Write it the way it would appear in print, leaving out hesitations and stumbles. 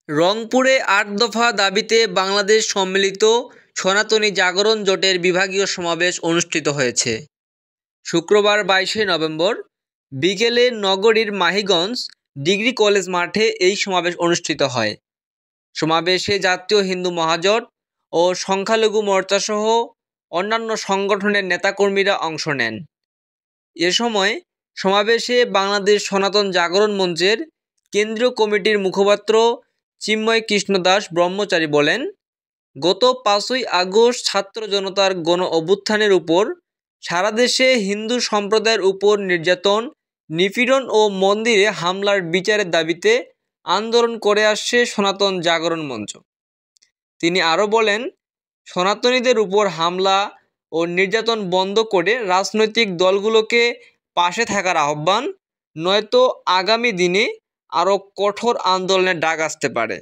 রংপুরে ৮ দফা দাবিতে বাংলাদেশ সম্মিলিত সনাতনী জাগরণ জোটের বিভাগীয় সমাবেশ অনুষ্ঠিত হয়েছে। শুক্রবার ২২শে নভেম্বর বিকেলে নগরীর মাহিগঞ্জ ডিগ্রি কলেজ মাঠে এই সমাবেশ অনুষ্ঠিত হয়। সমাবেশে জাতীয় হিন্দু মহাজোট ও সংখ্যালঘু মোর্চাসহ অন্যান্য সংগঠনের নেতাকর্মীরা অংশ নেন। এ সময় সমাবেশে বাংলাদেশ সনাতন জাগরণ মঞ্চের কেন্দ্রীয় কমিটির মুখপাত্র চিন্ময় কৃষ্ণ দাস ব্রহ্মচারী বলেন, গত ৫ই আগস্ট ছাত্র জনতার গণ অভ্যুত্থানের উপর সারা দেশে হিন্দু সম্প্রদায়ের উপর নির্যাতন, নিপীড়ন ও মন্দিরে হামলার বিচারের দাবিতে আন্দোলন করে আসছে সনাতন জাগরণ মঞ্চ। তিনি আরও বলেন, সনাতনীদের উপর হামলা ও নির্যাতন বন্ধ করে রাজনৈতিক দলগুলোকে পাশে থাকার আহ্বান, নয়তো আগামী দিনে আরও কঠোর আন্দোলনের ডাক আসতে পারে।